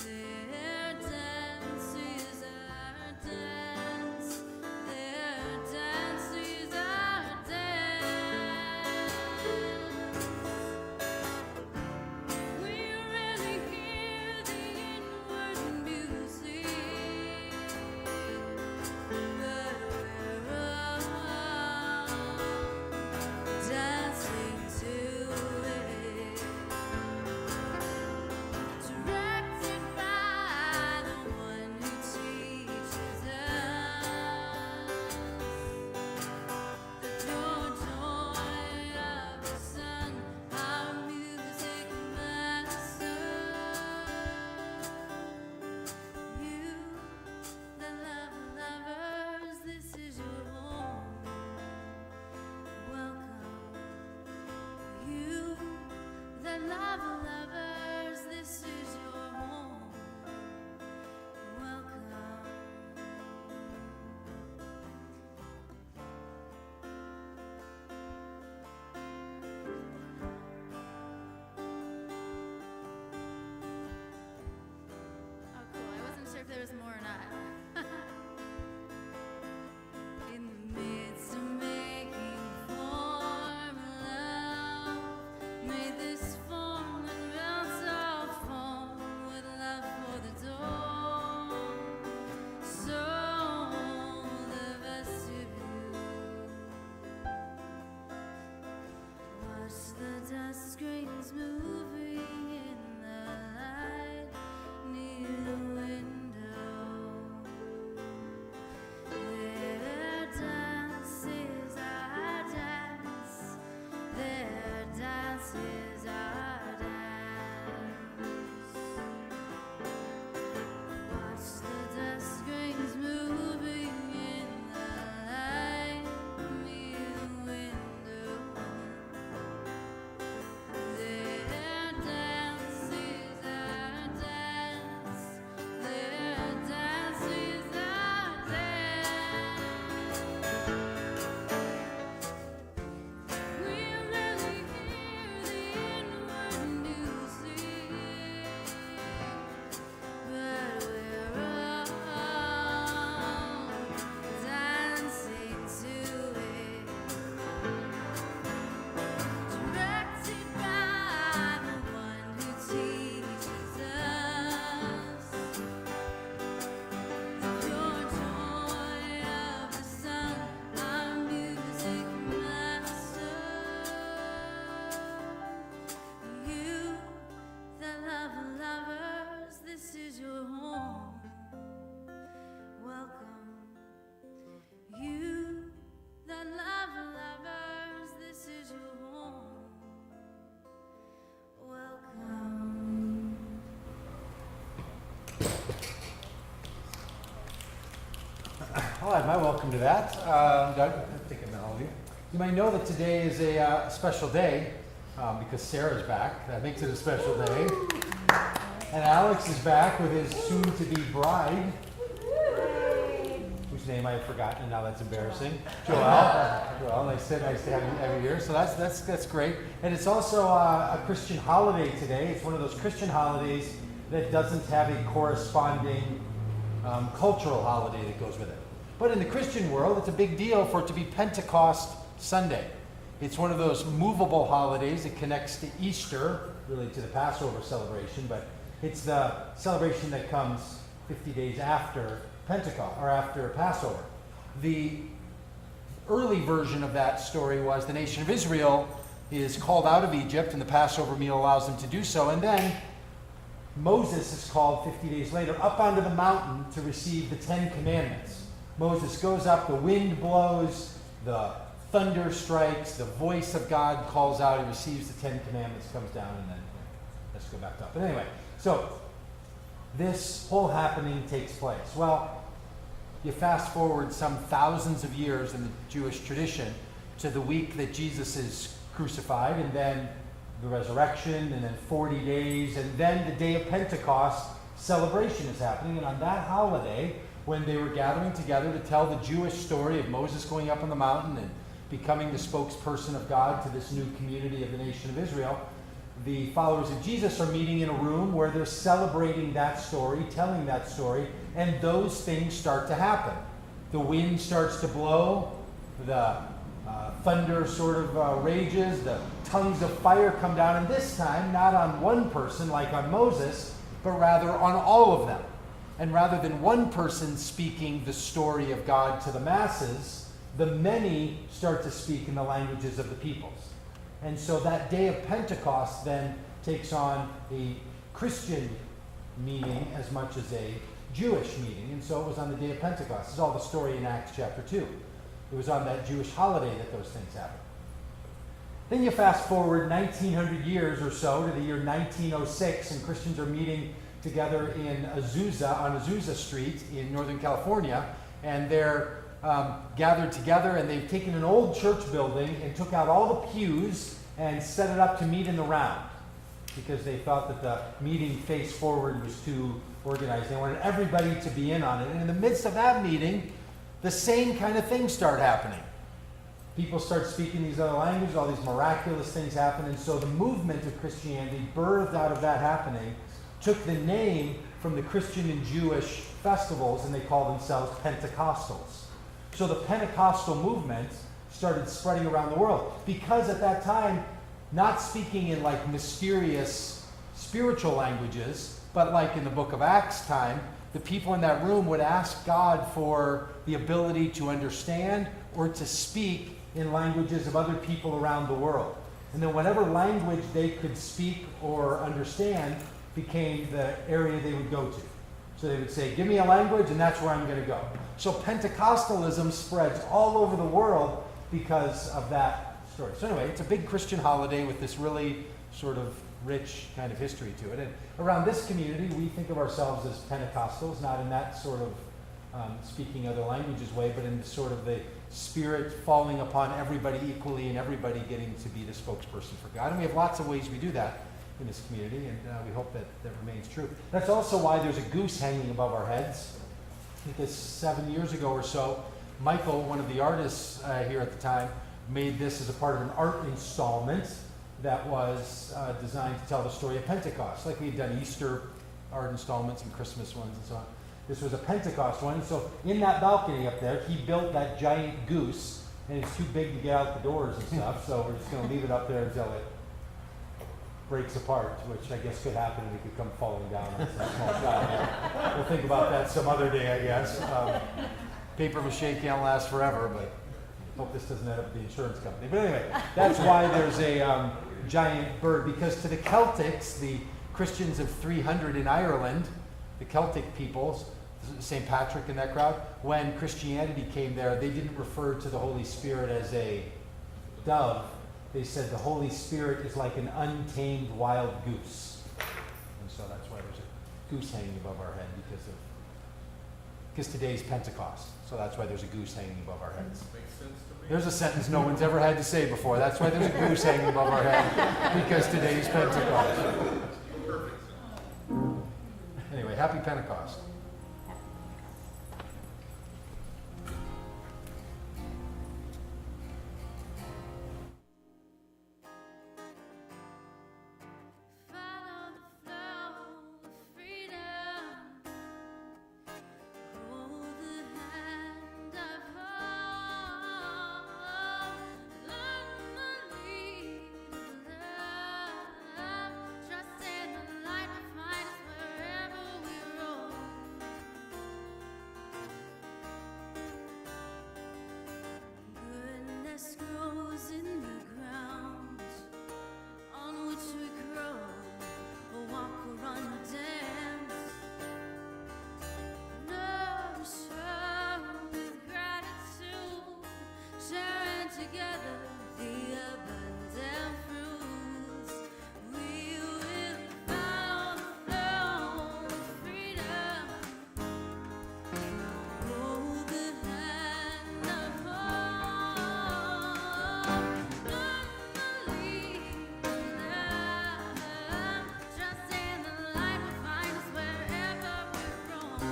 There baptism. I welcome to that. Doug, I think I met all of you. You might know that today is a special day because Sarah's back. That makes it a special day. And Alex is back with his soon-to-be bride, whose name I have forgotten, and now that's embarrassing. Joelle, nice to have you here. So that's great. And it's also a Christian holiday today. It's one of those Christian holidays that doesn't have a corresponding cultural holiday that goes with it. But in the Christian world, it's a big deal for it to be Pentecost Sunday. It's one of those movable holidays. It connects to Easter, really to the Passover celebration, but it's the celebration that comes 50 days after Pentecost, or after Passover. The early version of that story was the nation of Israel is called out of Egypt, and the Passover meal allows them to do so, and then Moses is called 50 days later up onto the mountain to receive the 10 Commandments. Moses goes up, the wind blows, the thunder strikes, the voice of God calls out, he receives the 10 Commandments, comes down, and then let's go back up. But anyway, so this whole happening takes place. Well, you fast forward some thousands of years in the Jewish tradition to the week that Jesus is crucified, and then the resurrection, and then 40 days, and then the day of Pentecost celebration is happening. And on that holiday, when they were gathering together to tell the Jewish story of Moses going up on the mountain and becoming the spokesperson of God to this new community of the nation of Israel, the followers of Jesus are meeting in a room where they're celebrating that story, telling that story, and those things start to happen. The wind starts to blow, the thunder sort of rages, the tongues of fire come down, and this time not on one person like on Moses, but rather on all of them. And rather than one person speaking the story of God to the masses, the many start to speak in the languages of the peoples. And so that day of Pentecost then takes on a Christian meaning as much as a Jewish meaning. And so it was on the day of Pentecost. This is all the story in Acts chapter 2. It was on that Jewish holiday that those things happened. Then you fast forward 1900 years or so to the year 1906, and Christians are meeting together in Azusa, on Azusa Street in Northern California, and they're gathered together, and they've taken an old church building and took out all the pews and set it up to meet in the round because they thought that the meeting face forward was too organized. They wanted everybody to be in on it. And in the midst of that meeting, the same kind of things start happening. People start speaking these other languages, all these miraculous things happen, and so the movement of Christianity, birthed out of that happening, took the name from the Christian and Jewish festivals, and they called themselves Pentecostals. So the Pentecostal movement started spreading around the world because at that time, not speaking in like mysterious spiritual languages, but like in the book of Acts time, the people in that room would ask God for the ability to understand or to speak in languages of other people around the world. And then whatever language they could speak or understand became the area they would go to. So they would say, give me a language and that's where I'm going to go. So Pentecostalism spreads all over the world because of that story. So anyway, it's a big Christian holiday with this really sort of rich kind of history to it. And around this community, we think of ourselves as Pentecostals, not in that sort of speaking other languages way, but in sort of the Spirit falling upon everybody equally and everybody getting to be the spokesperson for God. And we have lots of ways we do that in this community, and we hope that remains true. That's also why there's a goose hanging above our heads, because 7 years ago or so, Michael, one of the artists here at the time, made this as a part of an art installment that was designed to tell the story of Pentecost. Like we've done Easter art installments and Christmas ones and so on. This was a Pentecost one. So in that balcony up there, he built that giant goose, and it's too big to get out the doors and stuff, so we're just going to leave it up there until it breaks apart, which I guess could happen, and it could come falling down on some small child. We'll think about that some other day, I guess. Paper mache can't last forever, but hope this doesn't end up with the insurance company. But anyway, that's why there's a giant bird, because to the Celtics, the Christians of 300 in Ireland, the Celtic peoples, St. Patrick in that crowd, when Christianity came there, they didn't refer to the Holy Spirit as a dove. They said the Holy Spirit is like an untamed wild goose. And so that's why there's a goose hanging above our head, because of because today's Pentecost. So that's why there's a goose hanging above our heads. Makes sense to me. There's a sentence no one's ever had to say before. That's why there's a goose hanging above our head, because today's Pentecost. Perfect sense. Anyway, happy Pentecost. Grows in the ground on which we grow, or walk or run or dance. Nurture with gratitude, sharing together the abundant fruits. We will follow the flow of freedom. Hold the hand of hope. Learn the lead of love. Trust in the light will find us wherever we roam.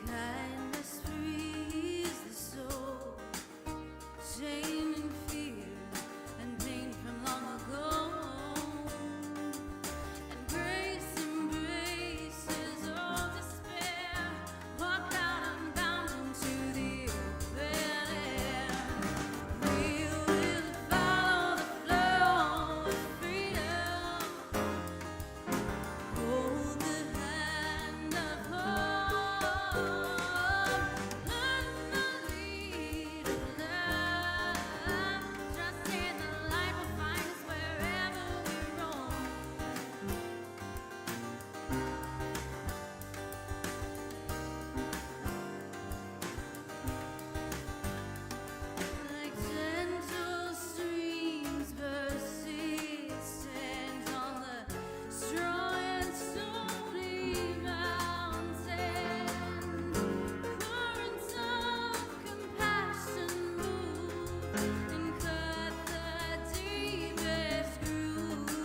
Kindness frees the soul. Shame and fear and pain from long ago. And grace embraces all despair. Walk out unbound into the open air. We will follow the flow of freedom. Hold the hand of hope. Learn the lead of love. Trust in the light will find us wherever we roam. Like gentle streams persistent on the strong and stony mountain, currents of compassion move and cut the deepest grooves.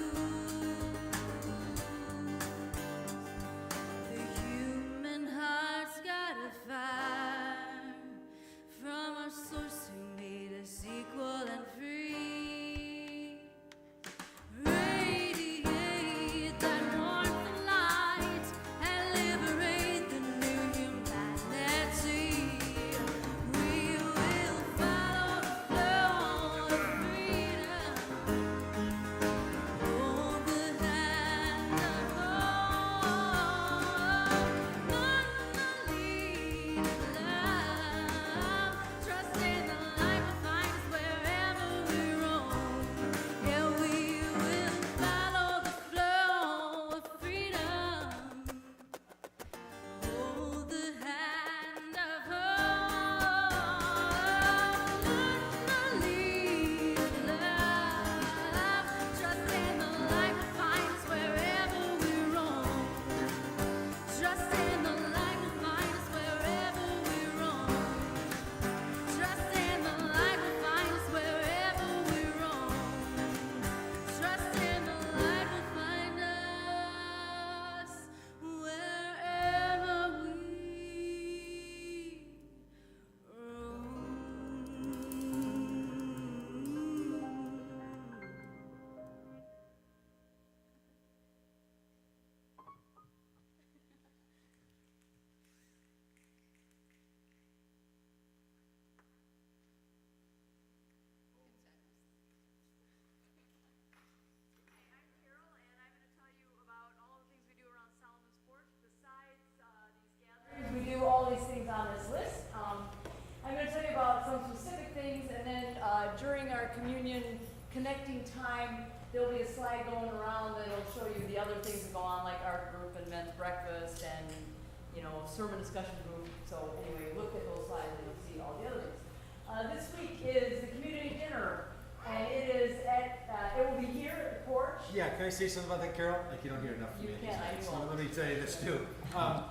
The human heart's got a fire from our source who made us equal and free. Radiate that warmth and light and liberate the new humanity. We will follow the flow of freedom. Hold the hand of hope. Learn the lead of love. Trust in the light will find us wherever we roam. Yeah, we will follow the flow of freedom. Hold the hand of hope. Learn the lead of love. Trust in the light will find us wherever we roam. Trust in the light will find us wherever we roam. Trust in the light will find us wherever we roam. Trust in the light will find us wherever we roam. Hey, I'm Carol, and I'm going to tell you about all the things we do around Solomon's Porch. Besides these gatherings, we do all these things on this list. I'm going to tell you about some specific things, and then during our communion connecting time, there'll be a slide going around that'll show you the other things that go on, like art group and men's breakfast and, sermon discussion group. So anyway, look at those slides and you'll see all the other things. This week is the community dinner, and it will be here at the porch. Yeah, can I say something about that, Carol? Like, you don't hear enough from You me. can, I So will. let me tell you this too.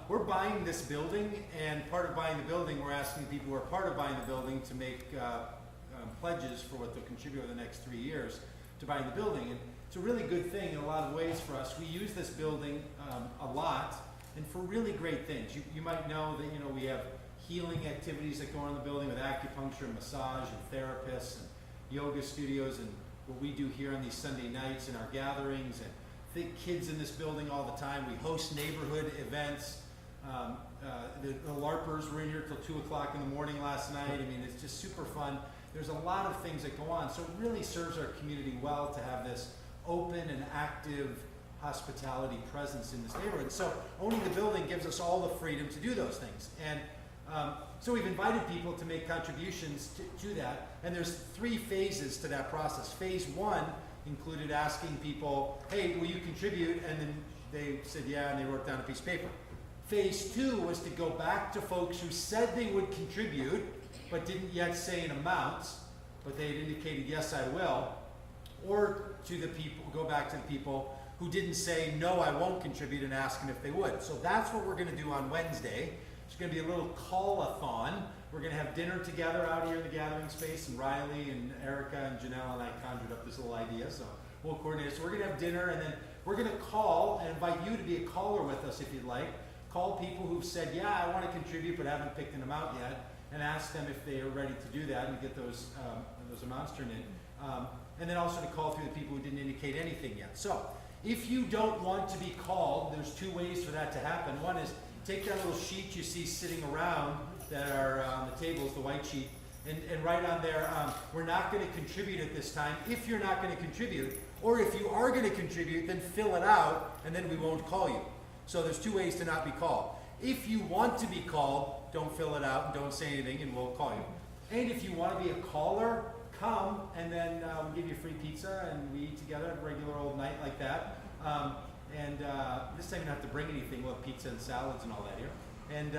We're buying this building, and part of buying the building, we're asking people who are part of buying the building to make pledges for what they'll contribute over the next 3 years to buying the building. And it's a really good thing in a lot of ways for us. We use this building a lot, and for really great things. You might know that, you know, we have healing activities that go on in the building with acupuncture, and massage, and therapists, and yoga studios, and what we do here on these Sunday nights in our gatherings, and think kids in this building all the time. We host neighborhood events. The LARPers were in here till 2 o'clock in the morning last night. I mean, it's just super fun. There's a lot of things that go on. So it really serves our community well to have this open and active hospitality presence in this neighborhood. So owning the building gives us all the freedom to do those things. And so we've invited people to make contributions to that. And there's 3 phases to that process. Phase 1 included asking people, hey, will you contribute? And then they said, yeah, and they wrote down a piece of paper. Phase 2 was to go back to folks who said they would contribute, but didn't yet say an amount, but they had indicated, yes, I will. Or to the people, go back to the people who didn't say, no, I won't contribute, and ask them if they would. So that's what we're going to do on Wednesday. There's going to be a little call-a-thon. We're going to have dinner together out here in the gathering space, and Riley and Erica and Janelle and I conjured up this little idea, so we'll coordinate it. So we're going to have dinner, and then we're going to call and invite you to be a caller with us if you'd like. Call people who've said, yeah, I want to contribute, but haven't picked an amount yet, and ask them if they are ready to do that and get those amounts turned in. And then also to call through the people who didn't indicate anything yet. So if you don't want to be called, there's 2 ways for that to happen. One is take that little sheet you see sitting around that are on the tables, the white sheet, and write on there, we're not going to contribute at this time. If you're not going to contribute, or if you are going to contribute, then fill it out, and then we won't call you. So there's 2 ways to not be called. If you want to be called, don't fill it out and don't say anything, and we'll call you. And if you want to be a caller, come, and then we'll give you free pizza, and we eat together at a regular old night like that. This time you don't have to bring anything. We'll have pizza and salads and all that here. And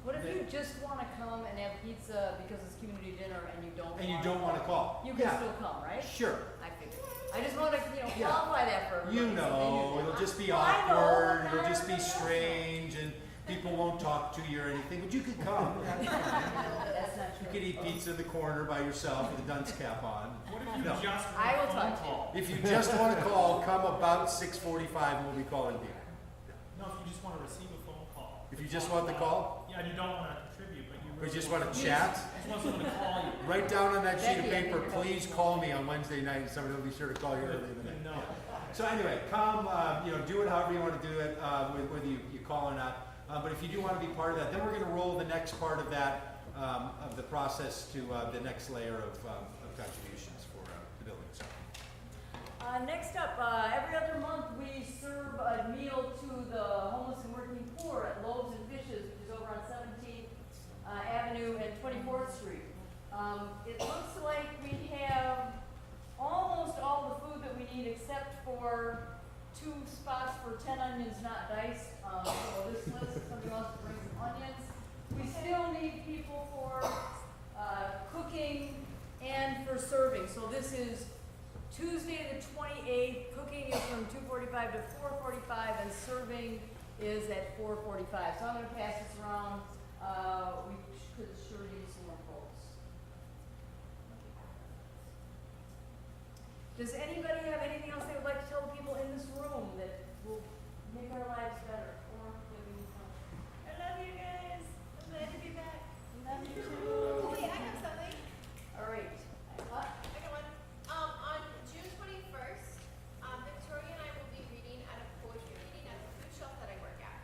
What if you just want to come and have pizza because it's community dinner and you don't want to call? You can still come, right? Sure. I figured. I just want to, Yeah. qualify that for everybody. You so they know, use it. it'll just be I know, awkward, not it'll just be everybody else. strange, and people won't talk to you or anything, but you could come. That's not You true. could eat pizza in the corner by yourself with a dunce cap on. What if you No. just I will want a phone talk to you. call? If you just want to call, come about 6:45 and we'll be calling people. No, if you just want to receive a phone call. If you just want the call? Yeah, and you don't want to contribute, but you Or really you just want to you chat? just want someone to call you. Write down on that sheet of Becky, I paper, think you're please call me on Wednesday night, and somebody will be sure to call you early in the night. No. So anyway, come, do it however you want to do it, whether you call or not. But if you do want to be part of that, then we're going to roll the next part of that, of the process to the next layer of contributions for the building. So, Next up, every other month we serve a meal to the homeless and working poor at Loaves and Fishes, which is over on 17th Avenue and 24th Street. It looks like we have almost all the food that we need except for 2 spots for 10 onions not diced. So this list, if somebody wants to bring some onions. We still need people for cooking and for serving. So this is Tuesday the 28th. Cooking is from 2:45 to 4:45 and serving is at 4:45. So I'm going to pass this around. We could sure use some more folks. Does anybody have anything else they would like to tell people in this room that will make our lives better? Or that we can help? I love you guys. I'm glad to be back. Love you too. Wait, I have something. All right. What? I got one. On June 21st, Victoria and I will be reading at a poetry reading at the food shelf that I work at.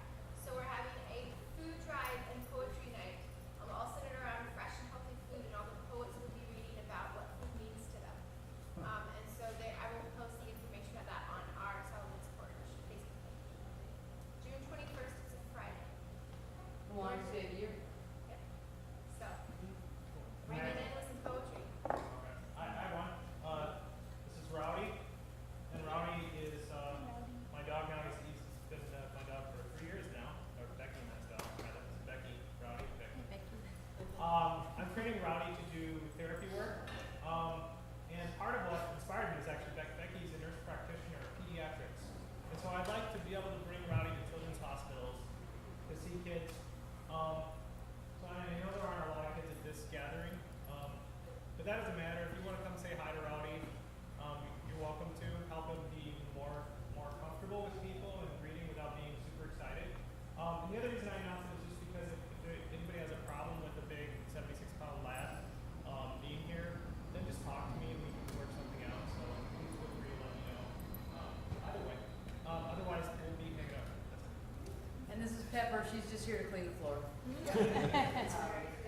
So we're having a food drive and poetry night, all centered around fresh and healthy food, and all the poets will be reading about what food means to them. And so I will post the information of that on our Solomon's Porch Facebook page. June here to clean the floor.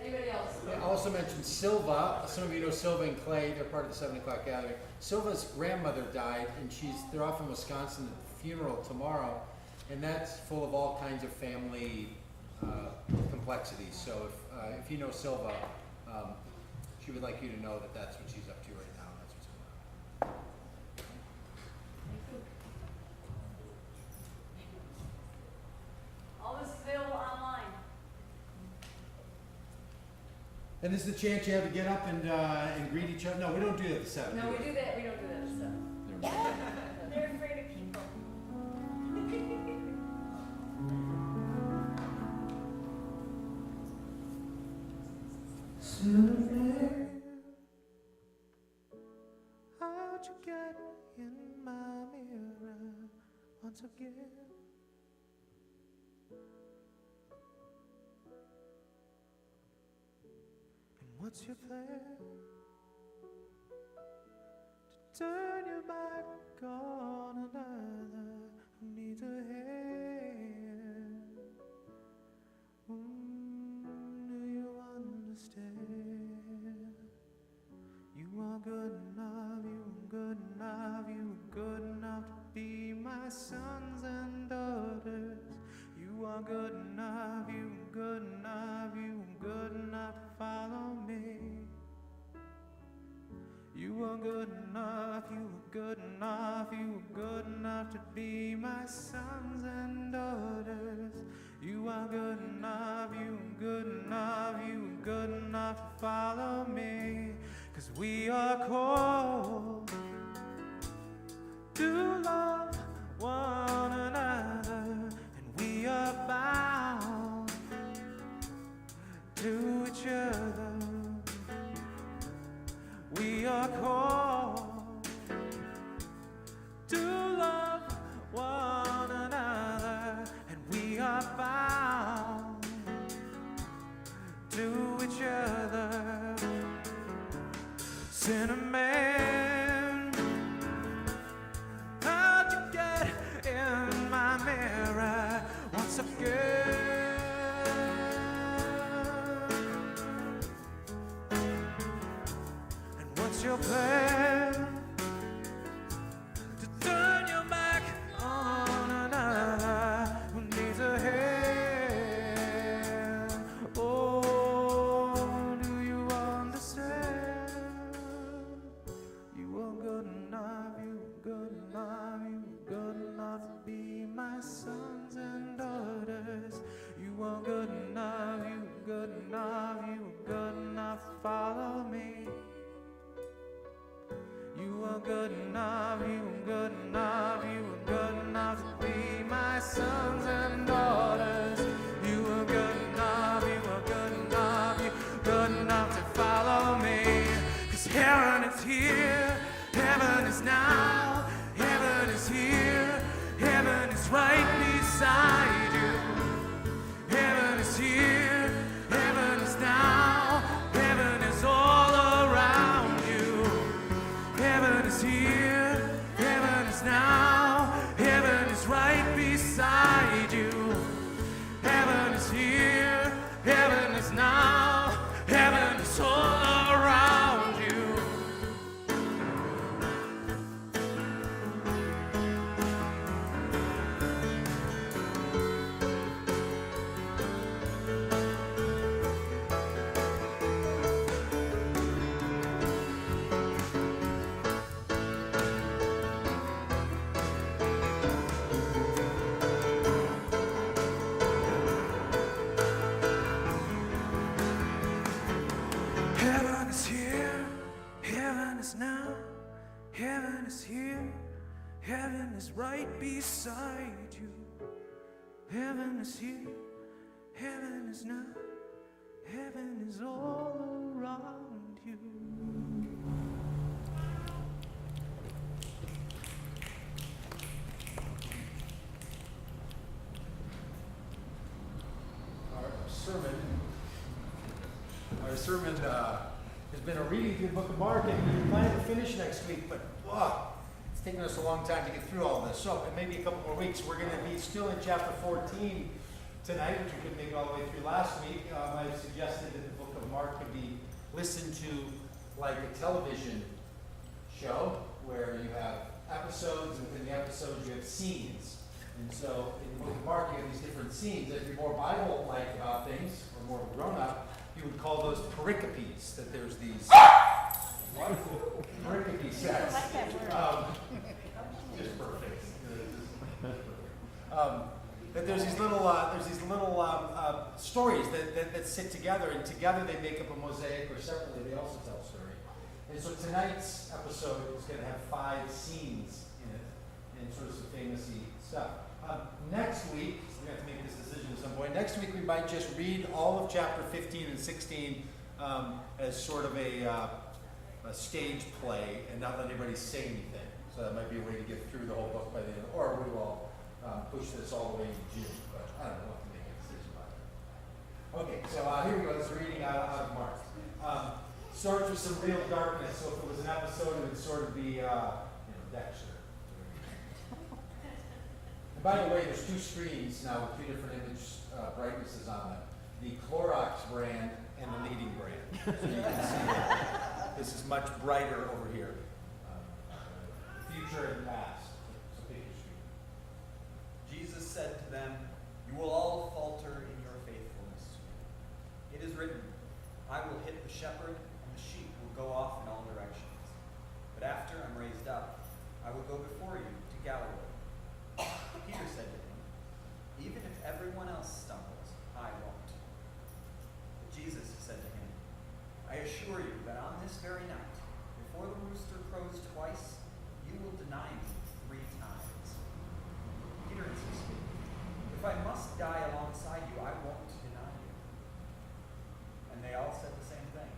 Anybody else? I also mentioned Silva. Some of you know Silva and Clay. They're part of the 7 o'clock gathering. Silva's grandmother died, and they're off in Wisconsin at the funeral tomorrow, and that's full of all kinds of family complexities. So if you know Silva, she would like you to know that that's what she's up to right now. That's what's going on. All this is available online. And this is the chance you have to get up and greet each other. No, we don't do that at 7. No, we do that. We don't do that stuff. They're afraid of people. How'd you get in my mirror once again? And what's your plan to turn your back on another who needs a hand? Do you understand? You are good enough, you are good enough, you are good enough to be my sons and daughters. You are good enough, you are good enough, you are good enough to follow me. You are good enough, you are good enough, you are good enough to be my sons and daughters. You are good enough, you are good enough, you are good enough to follow me. 'Cause we are called to love one another, and we are bound to each other. We are called to love one another, and we are bound to each other. Cinnamon, how'd you get in my mirror once again? And what's your plan to turn your back on another who needs a hand? Oh, do you understand? You are good enough, you are good enough, you are good enough to be my sons and daughters. You are good enough, you are good enough, you are good enough to follow me. You are good enough, you are good enough, you are good enough to be my sons and daughters. You are good enough, you are good enough, you are good enough to follow me. 'Cause heaven is here, heaven is now, heaven is here, heaven is right beside you. Heaven is here, heaven is now, heaven is all around you. Heaven is here, heaven is now, heaven is right beside you. Heaven is here, heaven is now, heaven is all around you. Heaven is here, heaven is now, heaven is here, heaven is right beside you. Heaven is here, heaven is now, heaven is all around you. Our sermon has been a reading through the book of Mark, and we plan to finish next week, but it's taken us a long time to get through all this. So in maybe a couple more weeks, we're going to be still in chapter 14, tonight, which we couldn't make it all the way through last week. I suggested that the book of Mark could be listened to like a television show where you have episodes, and within the episodes you have scenes. And so in the book of Mark, you have these different scenes. If you're more Bible-like about things, or more grown-up, you would call those pericopes, that there's these... Pericopes, yes. Just perfect. That there's these little stories that sit together, and together they make up a mosaic, or separately they also tell a story. And so tonight's episode is going to have 5 scenes in it, and sort of some famous-y stuff. Next week, we're going to have to make this decision at some point. Next week we might just read all of chapter 15 and 16 as sort of a stage play, and not let anybody say anything. So that might be a way to get through the whole book by the end, or we will push this all the way to June, but I don't know what to make a decision about it. Okay, so here we go. This is reading out of Mark. Starts with some real darkness. So if it was an episode, it would sort of be, Dexter. And by the way, there's 2 screens now with 2 different image brightnesses on them: the Clorox brand and the leading brand. So you can see this is much brighter over here. Future and past. So pick your screen. Jesus said to them, "You will all falter in your faithfulness. It is written, I will hit the shepherd, and the sheep will go off in all directions. But after I'm raised up, I will go before you to Galilee." Peter said to him, "Even if everyone else stumbles, I won't." But Jesus said to him, "I assure you that on this very night, before the rooster crows twice, you will deny me 3 times." Peter insisted, "If I must die alongside you, I won't deny you." And they all said the same thing.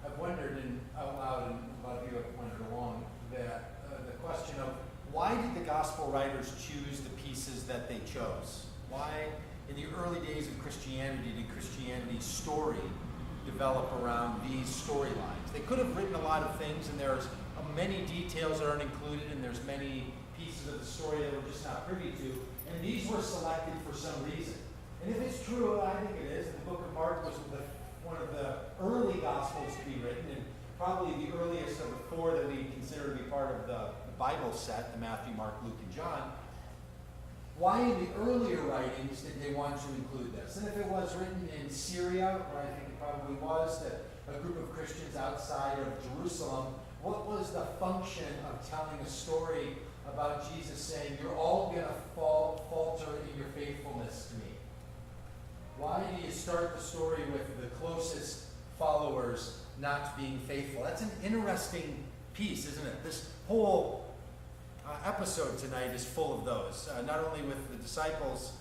I've wondered out loud, and a lot of you have wondered along, that the question of why did the gospel writers choose the pieces that they chose? Why, in the early days of Christianity, did Christianity's story develop around these storylines? They could have written a lot of things, and there's many details that aren't included, and there's many pieces of the story that we're just not privy to, and these were selected for some reason. And if it's true, I think it is, the book of Mark was one of the early gospels to be written, and probably the earliest of the 4 that we consider to be part of the Bible set, the Matthew, Mark, Luke, and John. Why in the earlier writings did they want to include this? And if it was written in Syria, or I think it probably was, that a group of Christians outside of Jerusalem, what was the function of telling a story about Jesus saying, you're all going to falter in your faithfulness to me? Why do you start the story with the closest followers not being faithful? That's an interesting piece, isn't it? This whole episode tonight is full of those, not only with the disciples,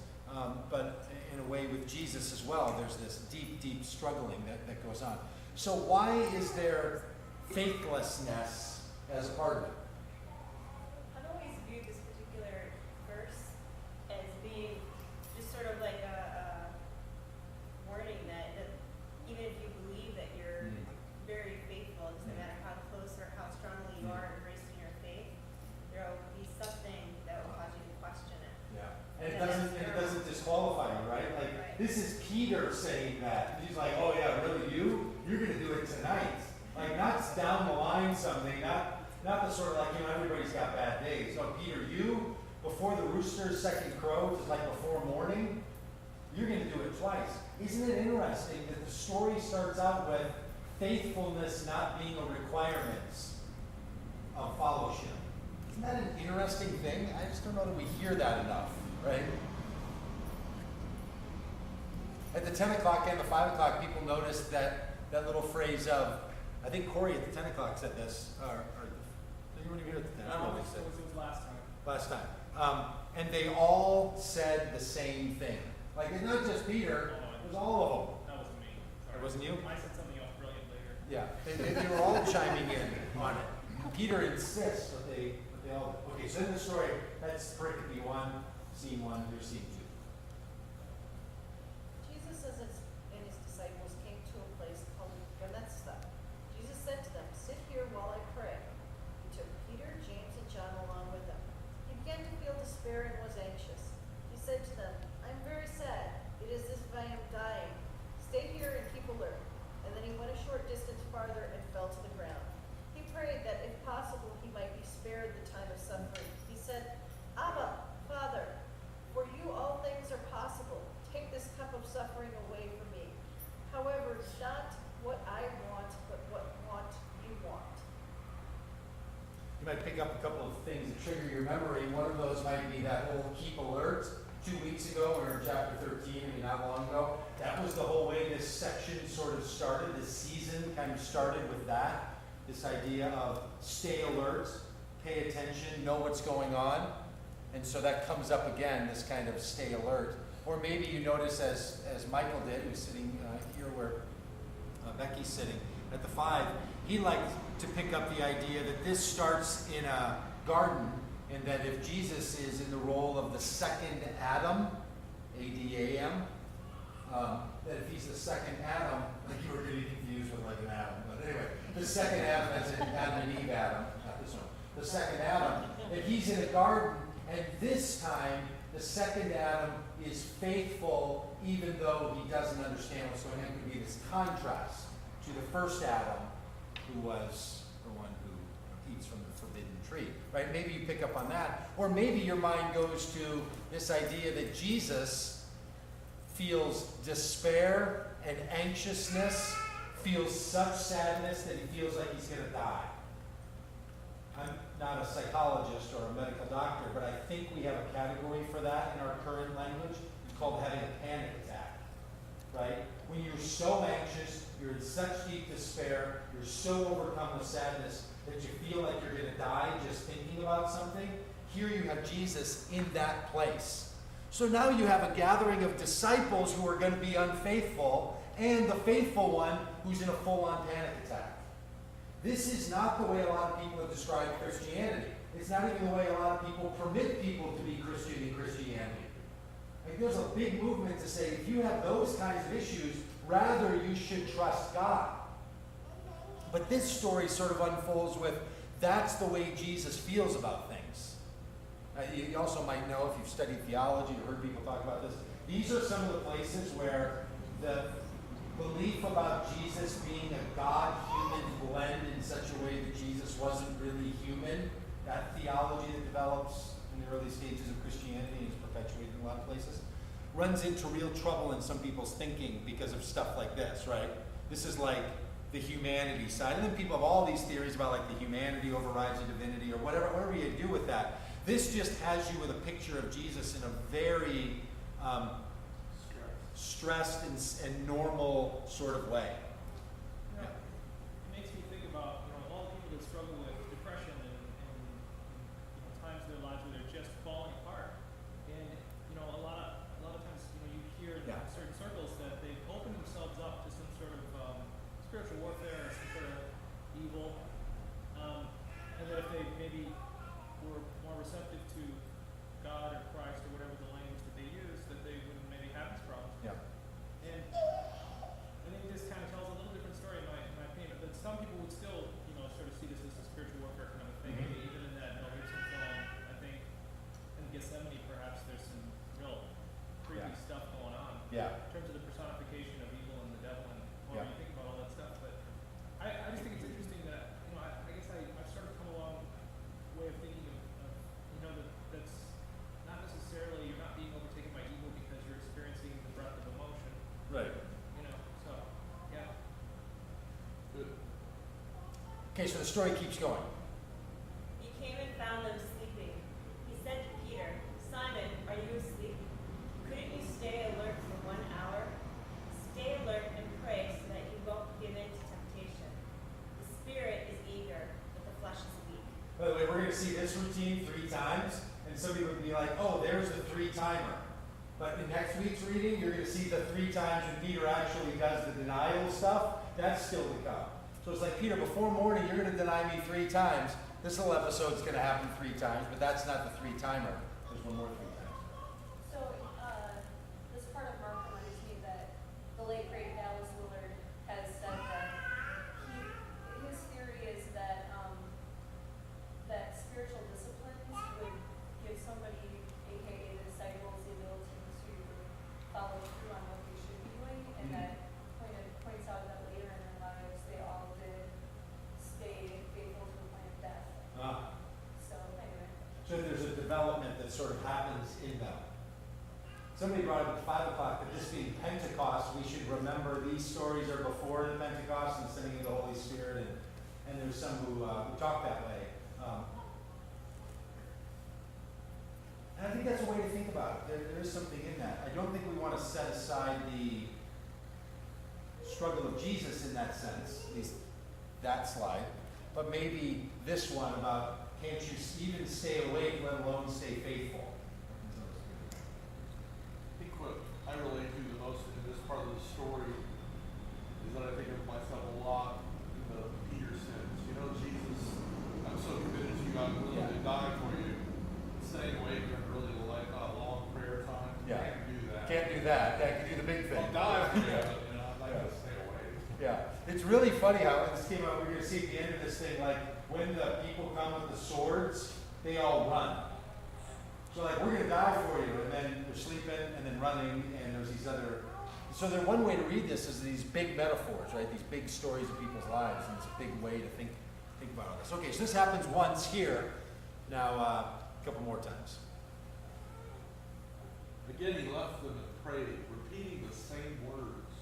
but in a way with Jesus as well. There's this deep, deep struggling that goes on. So why is there faithlessness as a part of it? I've always viewed this particular verse as being just sort of like a warning that even if you believe that you're very faithful, it doesn't matter how close or how strongly you are embracing your faith, there will be something that will cause you to question it. Yeah. And it doesn't disqualify you, right? Like, Right. This is Peter saying that. He's like, oh yeah, really, you're going to do it tonight. Like, not down the line something, not the sort of like, everybody's got bad days. No, Peter, you, before the rooster's second crow, is like before morning, you're going to do it twice. Isn't it interesting that the story starts out with faithfulness not being a requirement of fellowship? Isn't that an interesting thing? I just don't know that we hear that enough, right? At the 10 o'clock and the 5 o'clock, people noticed that little phrase of, I think Corey at the 10 o'clock said this, or you weren't even here at the 10, I don't know what he said. It was last time. Last time. And they all said the same thing. Like, it's not just Peter, it was all of them. That wasn't me. Sorry. It wasn't you? I said something else brilliant later. Yeah, they were all chiming in on it. Peter insists, but they all did. Okay, so in the story, that's pericope 1, scene 1, here's scene 2. Jesus and his disciples came to a place called Bethesda. Jesus said to them, "Sit here while I pray." He took Peter, James, and John along with him. He began to feel despair and was anxious. He suffering away from me. However, not what I want, but what you want. You might pick up a couple of things that trigger your memory. One of those might be that whole keep alert. 2 weeks ago, we were in chapter 13, I mean, not long ago. That was the whole way this section sort of started. This season kind of started with that. This idea of stay alert, pay attention, know what's going on. And so that comes up again, this kind of stay alert. Or maybe you notice, as Michael did, who's sitting here where Becky's sitting at the 5, he liked to pick up the idea that this starts in a garden, and that if Jesus is in the role of the second Adam, A-D-A-M, that if he's the second Adam, like you were getting confused with like an Adam, but anyway, the second Adam as in Adam and Eve Adam, not this one, the second Adam, that he's in a garden, and this time the second Adam is faithful even though he doesn't understand what's going on. It could be this contrast to the first Adam, who was the one who eats from the forbidden tree, right? Maybe you pick up on that. Or maybe your mind goes to this idea that Jesus feels despair and anxiousness, feels such sadness that he feels like he's going to die. I'm not a psychologist or a medical doctor, but I think we have a category for that in our current language. It's called having a panic attack, right? When you're so anxious, you're in such deep despair, you're so overcome with sadness that you feel like you're going to die just thinking about something. Here you have Jesus in that place. So now you have a gathering of disciples who are going to be unfaithful, and the faithful one who's in a full-on panic attack. This is not the way a lot of people have described Christianity. It's not even the way a lot of people permit people to be Christian in Christianity. Like, there's a big movement to say, if you have those kinds of issues, rather you should trust God. But this story sort of unfolds with, that's the way Jesus feels about things. You also might know, if you've studied theology or heard people talk about this, these are some of the places where the belief about Jesus being a God-human blend in such a way that Jesus wasn't really human, that theology that develops in the early stages of Christianity and is perpetuated in a lot of places, runs into real trouble in some people's thinking because of stuff like this, right? This is like the humanity side. And then people have all these theories about like the humanity overrides the divinity or whatever you do with that. This just has you with a picture of Jesus in a very stressed and normal sort of way. You know, it makes me think about all the people that struggle with depression and times in their lives where they're just falling apart. And a lot of times you hear in certain circles that they've opened themselves up to some sort of spiritual warfare or some sort of evil, and that if they maybe were more receptive to God or Christ or whatever the language that they use, that they wouldn't maybe have these problems. Yeah. And I think this kind of tells a little different story in my opinion, but some people would still, sort of see this as a spiritual warfare kind of a thing, Mhm. even in that Mel Gibson film. I think in Gethsemane, perhaps there's some real creepy Yeah. stuff going on Yeah. in terms of the personification of evil and the devil and Yeah. you think about all that stuff. But I just think it's interesting that I guess I've sort of come a long way of thinking of that's not necessarily you're not being overtaken by evil because you're experiencing the breadth of emotion. Right. So yeah. Okay, so the story keeps going. He came and found them sleeping. He said to Peter, Simon, are you asleep? Couldn't you stay alert for 1 hour? Stay alert and pray so that you won't give in to temptation. The spirit is eager, but the flesh is weak. By the way, we're going to see this routine 3 times, and somebody would be like, oh, there's the 3 timer. But in next week's reading, you're going to see the 3 times when Peter actually does the denial stuff. That's still to come. So it's like, Peter, before morning, you're going to deny me 3 times. This whole episode's going to happen 3 times, but that's not the 3 timer. There's one more 3 times. So, this part of Mark reminds me that the late great Dallas Willard has said that his theory is that that spiritual disciplines would give somebody, aka the disciples, the ability to follow through on what they should be doing, and that points out that later in their lives they all did stay faithful to the point of death. So anyway. So there's a development that sort of happens in them. somebody brought up at 5 o'clock that this being Pentecost, we should remember these stories are before the Pentecost and the sending of the Holy Spirit, and there's some who talk that way. And I think that's a way to think about it. There is something in that. I don't think we want to set aside the struggle of Jesus in that sense, at least that slide, but maybe this one about can't you even stay awake, let alone stay faithful. I think what I relate to the most in this part of the story is that I think of myself a lot in the Peter sense. You know, Jesus, I'm so committed to you, I'm willing to die for you. Staying awake during really like a long prayer time. Yeah. Can't do that. Can't do that. That can do the big thing. I'll die for you, but you know, I'd like to stay awake. Yeah, it's really funny how this came out. We're going to see at the end of this thing, like when the people come with the swords, they all run. So like, we're going to die for you, and then they're sleeping, and then running, and there's these other. So the one way to read this is these big metaphors, right? These big stories of people's lives, and it's a big way to think about all this. Okay, so this happens once here. Now, a couple more times. Again, he left them and prayed, repeating the same words.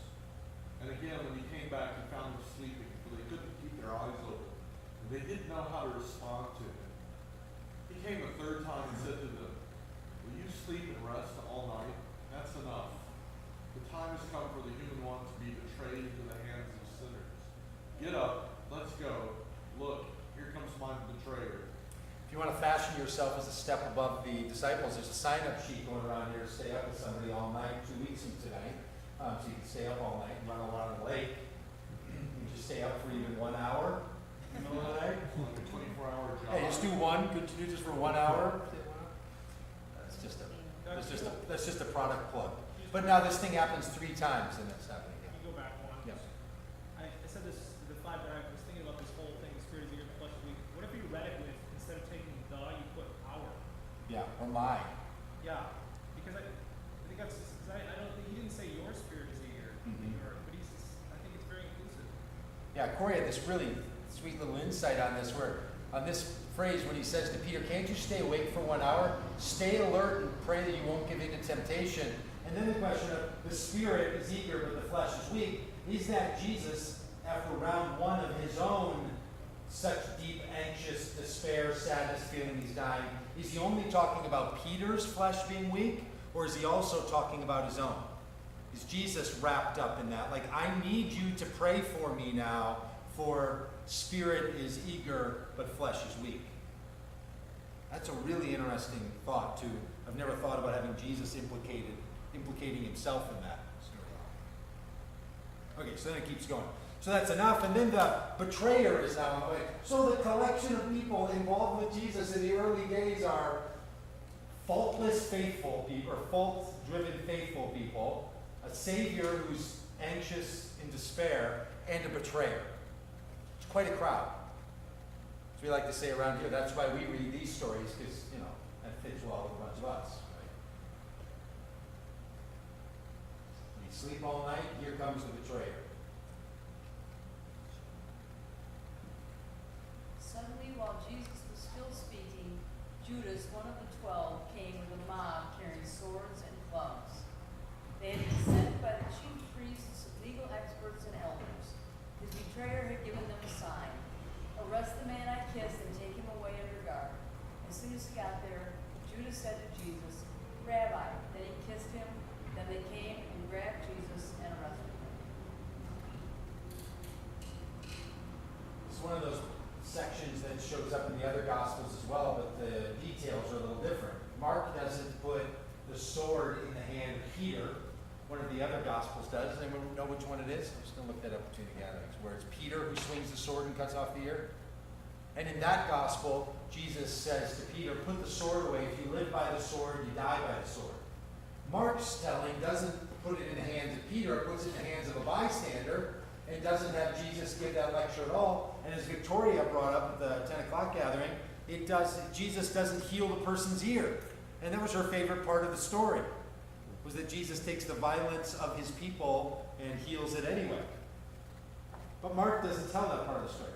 And again, when he came back, he found them sleeping, for they couldn't keep their eyes open. And they didn't know how to respond to him. He came a third time and said to them, will you sleep and rest all night? That's enough. The time has come for the human one to be betrayed into the hands of sinners. Get up, let's go. Look, here comes my betrayer. If you want to fashion yourself as a step above the disciples, there's a sign-up sheet going around here to stay up with somebody all night 2 weeks from tonight. So you can stay up all night and run around the lake. You just stay up for even 1 hour in the middle of the night. It's like a 24-hour job. Yeah, just do one. Good to do just for 1 hour. That's just a product plug. But now this thing happens 3 times, and it's happening Can again. you go back one? Yeah. I said this to the 5 that I was thinking about this whole thing, the spirit is eager, the flesh is weak. What if you read it with, instead of taking the, you put our? Yeah, or my. Yeah, because I think that's, because I don't think, he didn't say your spirit is eager, Mhm. but he's, I think it's very inclusive. Yeah, Corey had this really sweet little insight on this, where on this phrase when he says to Peter, can't you stay awake for 1 hour? Stay alert and pray that you won't give in to temptation. And then the question of the spirit is eager but the flesh is weak. Is that Jesus, after round 1 of his own such deep, anxious despair, sadness, feeling he's dying, is he only talking about Peter's flesh being weak, or is he also talking about his own? Is Jesus wrapped up in that? Like, I need you to pray for me now, for spirit is eager, but flesh is weak. That's a really interesting thought, too. I've never thought about having Jesus implicating himself in that story. Okay, so then it keeps going. So that's enough. And then the betrayer is now away. So the collection of people involved with Jesus in the early days are faultless faithful people, or fault-driven faithful people, a savior who's anxious in despair, and a betrayer. It's quite a crowd. As we like to say around here, that's why we read these stories, because, you know, that fits well with a bunch of us. Right? You sleep all night, here comes the betrayer. Suddenly, while Jesus was still speaking, Judas, one of the 12, came with a mob carrying swords and clubs. They had been sent by the chief priests, legal experts, and elders. His betrayer had given them a sign: arrest the man I kissed and take him away under guard. As soon as he got there, Judas said to Jesus, Rabbi. Then he kissed him. Then they came and grabbed Jesus and arrested him. It's one of those sections that shows up in the other Gospels as well, but the details are a little different. Mark doesn't put the sword in the hand of Peter. One of the other Gospels does. Does anyone know which one it is? I'm just going to look that up between the gatherings. Where it's Peter who swings the sword and cuts off the ear. And in that Gospel, Jesus says to Peter, put the sword away. If you live by the sword, you die by the sword. Mark's telling doesn't put it in the hands of Peter, it puts it in the hands of a bystander, and doesn't have Jesus give that lecture at all. And as Victoria brought up at the 10 o'clock gathering, Jesus doesn't heal the person's ear. And that was her favorite part of the story, was that Jesus takes the violence of his people and heals it anyway. But Mark doesn't tell that part of the story.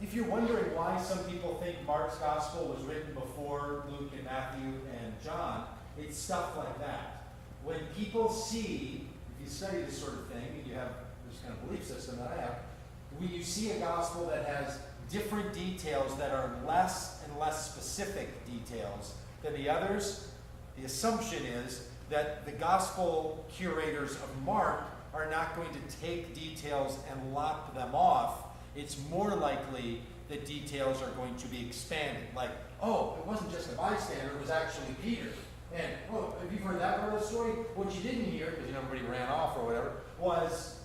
If you're wondering why some people think Mark's gospel was written before Luke and Matthew and John, it's stuff like that. when people see, if you study this sort of thing, and you have this kind of belief system that I have, when you see a gospel that has different details that are less and less specific details than the others, the assumption is that the gospel curators of Mark are not going to take details and lop them off. It's more likely that details are going to be expanded. Like, oh, it wasn't just a bystander, it was actually Peter. And, oh, have you heard that part of the story? What you didn't hear, because everybody ran off or whatever, was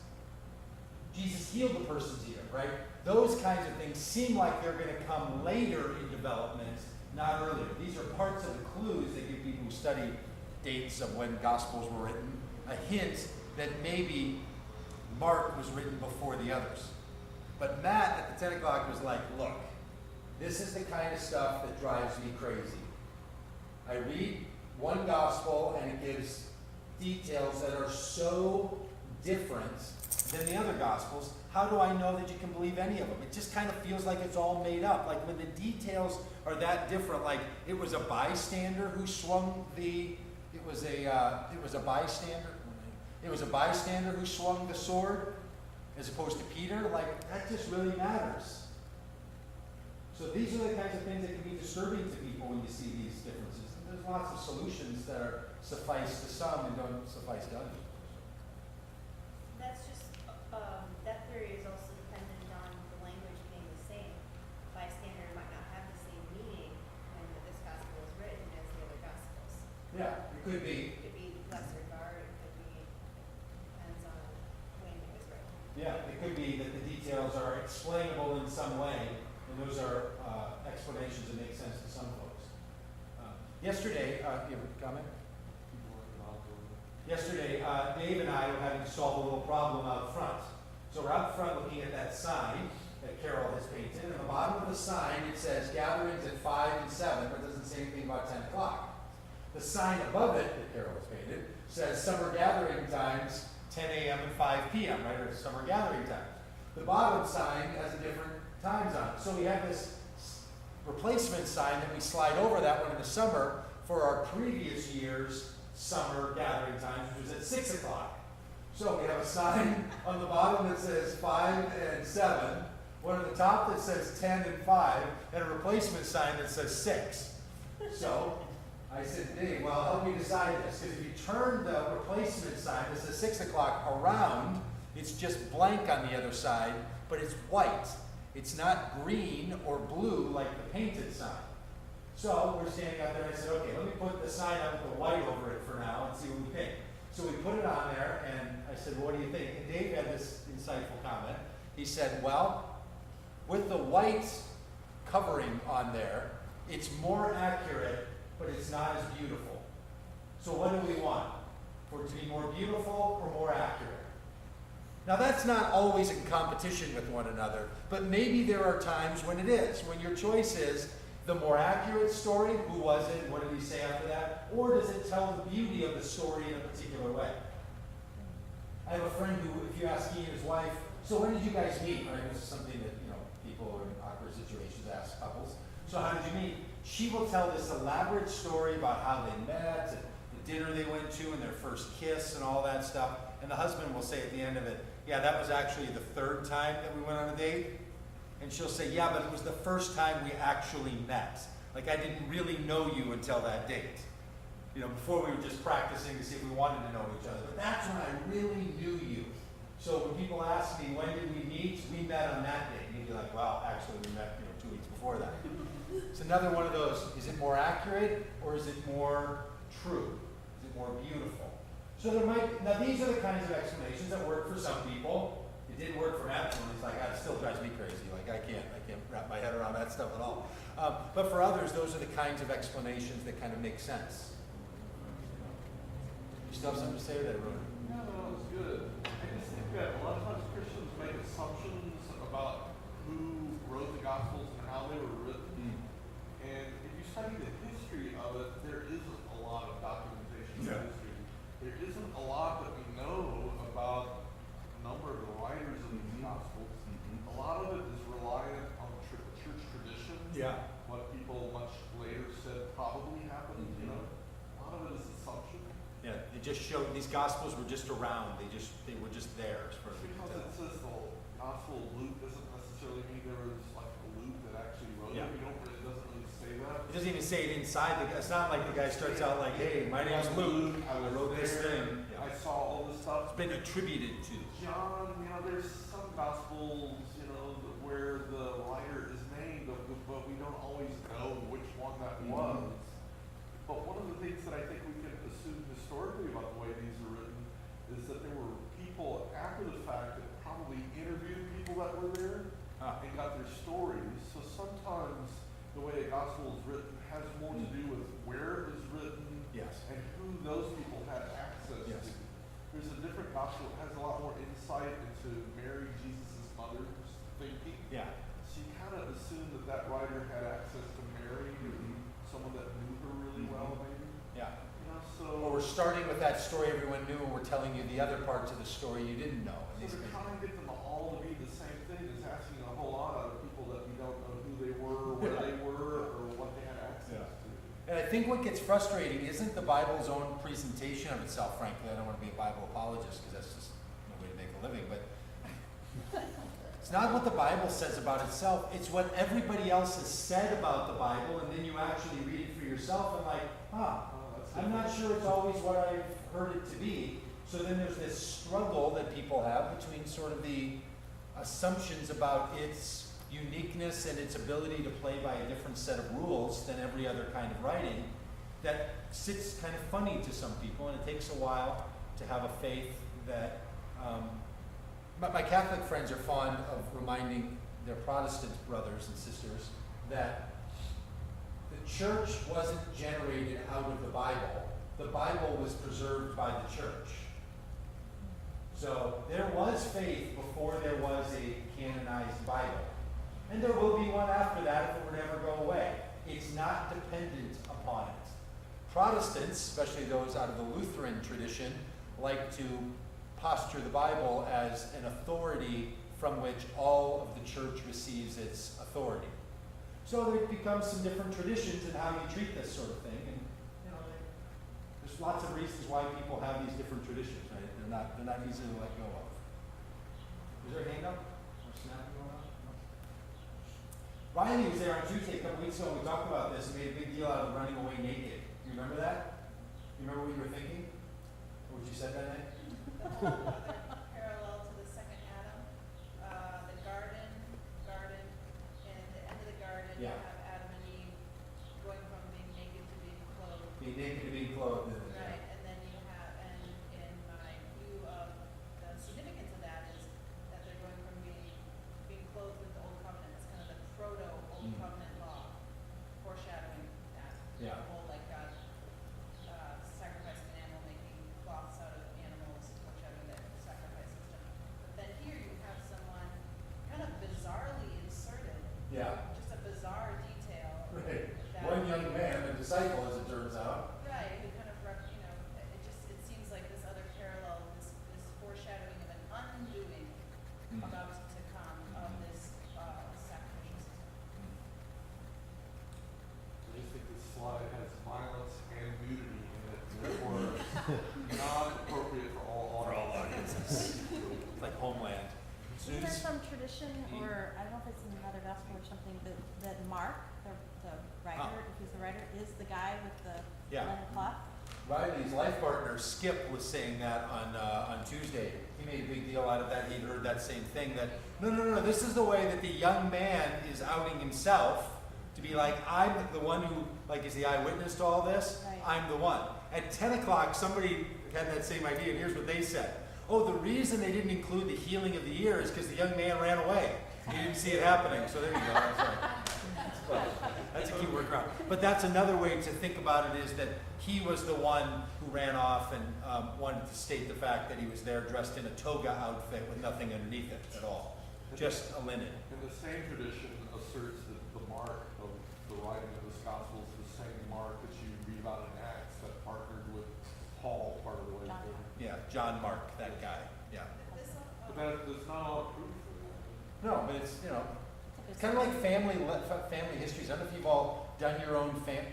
Jesus healed the person's ear, right? Those kinds of things seem like they're going to come later in development, not earlier. These are parts of the clues that give people who study dates of when Gospels were written a hint that maybe Mark was written before the others. But Matt at the 10 o'clock was like, look, this is the kind of stuff that drives me crazy. I read one gospel and it gives details that are so different than the other gospels. How do I know that you can believe any of them? It just kind of feels like it's all made up. Like when the details are that different, like it was a bystander who swung the, it was a bystander who swung the sword as opposed to Peter. Like that just really matters. So these are the kinds of things that can be disturbing to people when you see these differences. And there's lots of solutions that are suffice to some and don't suffice to others. That's just, that theory is also dependent on the language being the same. Bystander might not have the same meaning when this gospel is written as the other gospels. Yeah, it could be. It could be lesser guard, it could be, depends on when it was written. Yeah, it could be that the details are explainable in some way, and those are explanations that make sense to some folks. Yesterday, you have a comment? Yesterday, Dave and I were having to solve a little problem out front. So we're out front looking at that sign that Carol has painted, and at the bottom of the sign it says gatherings at 5 and 7, but it doesn't say anything about 10 o'clock. The sign above it that Carol has painted says summer gathering times 10 a.m. and 5 p.m., right, or summer gathering times. The bottom sign has a different times on it. So we have this replacement sign that we slide over that one in the summer for our previous year's summer gathering times, which was at 6 o'clock. So we have a sign on the bottom that says 5 and 7, one at the top that says 10 and 5, and a replacement sign that says 6. So I said, Dave, well, help me decide this, because if you turn the replacement sign that says 6 o'clock around, it's just blank on the other side, but it's white. It's not green or blue like the painted sign. So we're standing out there, and I said, okay, let me put the sign up with the white over it for now and see what we think. So we put it on there, and I said, well, what do you think? And Dave had this insightful comment. He said, well, with the white covering on there, it's more accurate, but it's not as beautiful. So what do we want? For it to be more beautiful or more accurate? Now that's not always in competition with one another, but maybe there are times when it is, when your choice is the more accurate story, who was it, what did he say after that, or does it tell the beauty of the story in a particular way? I have a friend who, if you ask he and his wife, so when did you guys meet? Right, this is something that, people in awkward situations ask couples. So how did you meet? She will tell this elaborate story about how they met, and the dinner they went to, and their first kiss, and all that stuff. And the husband will say at the end of it, yeah, that was actually the third time that we went on a date. And she'll say, yeah, but it was the first time we actually met. Like I didn't really know you until that date. Before we were just practicing to see if we wanted to know each other. But that's when I really knew you. So when people ask me, when did we meet? We met on that date. And you'd be like, well, actually we met 2 weeks before that. It's another one of those, is it more accurate or is it more true? Is it more beautiful? So now these are the kinds of explanations that work for some people. It didn't work for Matt. He's like, it still drives me crazy. Like I can't wrap my head around that stuff at all. But for others, those are the kinds of explanations that kind of make sense. You still have something to say or did I ruin it? No, it's good. I just think that a lot of times Christians make assumptions about who wrote the Gospels and how they were written. And if you study the history of it, there isn't a lot of documentation of history. There isn't a lot that we know about a number of the writers of these Gospels. A lot of it is reliant on church tradition. Yeah. What people much later said probably happened, A lot of it is assumption. Yeah, It just showed, these gospels were just around, they were just there as far as we can Because tell. it says the Gospel of Luke doesn't necessarily mean there was like a Luke that actually wrote Yeah. it. It doesn't really say that. It doesn't even say it inside, it's not like the guy starts out like, hey, my name's Luke, I was wrote this there, thing. Yeah. I saw all this stuff. It's been attributed to. John, there's some gospels, where the writer is named, but we don't always know which one that was. But one of the things that I think we can assume historically about the way these are written is that there were people after the fact that probably interviewed people that were there and got their stories. So sometimes the way a gospel is written has more to do with where it was written Yes. and who those people had access Yes. to. There's a different gospel that has a lot more insight into Mary, Jesus' mother's thinking. Yeah. So you kind of assume that writer had access to Mary, or someone that knew her really well, maybe. Yeah. Or So we're starting with that story everyone knew, and we're telling you the other parts of the story you didn't know. So to try and get them all to be the same thing is asking a whole lot out of people that we don't know who they were, where they were, or what they had access to. And I think what gets frustrating isn't the Bible's own presentation of itself, frankly. I don't want to be a Bible apologist because that's just no way to make a living, but it's not what the Bible says about itself. It's what everybody else has said about the Bible, and then you actually read it for yourself and like, I'm not sure it's always what I've heard it to be. So then there's this struggle that people have between sort of the assumptions about its uniqueness and its ability to play by a different set of rules than every other kind of writing that sits kind of funny to some people, and it takes a while to have a faith that my Catholic friends are fond of reminding their Protestant brothers and sisters that the church wasn't generated out of the Bible. The Bible was preserved by the church. So there was faith before there was a canonized Bible. And there will be one after that if it were to ever go away. It's not dependent upon it. Protestants, especially those out of the Lutheran tradition, like to posture the Bible as an authority from which all of the church receives its authority. So there becomes some different traditions in how you treat this sort of thing. And there's lots of reasons why people have these different traditions, right? They're not easy to let go of. Is there a hand up? Or snapping going on? No? Riley was there on Tuesday a couple weeks ago and we talked about this and made a big deal out of running away naked. You remember that? You remember what you were thinking? Or what you said that night? Parallel to the second Adam, the garden, and the end of the garden, you Yeah. have Adam and Eve going from being naked to being clothed. Being naked to being clothed. Right, and then you have, and in my view of the significance of that is that they're going from being clothed with the old covenant. It's kind of the proto-old covenant law, foreshadowing that. Yeah. The whole like God sacrificing an animal, making cloths out of animals, foreshadowing that sacrifice system. But then here you have someone kind of bizarrely inserted. Yeah. Just a bizarre detail. Right. that- One young man, a disciple as it turns out. Right, who kind of, it seems like this other parallel, this foreshadowing of an undoing about to come of this sacrificial system. I just think this slide has violence and nudity in it, therefore not appropriate for all audiences. Like Homeland. Isn't there some tradition, or I don't know if it's in another gospel or something, that Mark, the writer, if he's the writer, is the guy with the Yeah. linen cloth? Riley's life partner, Skip, was saying that on Tuesday. He made a big deal out of that. He'd heard that same thing, that no, this is the way that the young man is outing himself to be like, I'm the one who, like, is the eyewitness to all this. Right. I'm the one. At 10 o'clock, somebody had that same idea, and here's what they said. Oh, the reason they didn't include the healing of the ear is because the young man ran away. He didn't see it happening. So there you go. That's right. That's a key workaround. But that's another way to think about it, is that he was the one who ran off and wanted to state the fact that he was there dressed in a toga outfit with nothing underneath it at all. Just a linen. And the same tradition asserts that the Mark of the writing of this gospel is the same Mark that you read about in Acts that partnered with Paul part of the way John. through. Yeah, John Mark, that guy. Yeah. But that's not all proof for that. No, but it's, it's kind of like family histories. I don't know if you've all done your own family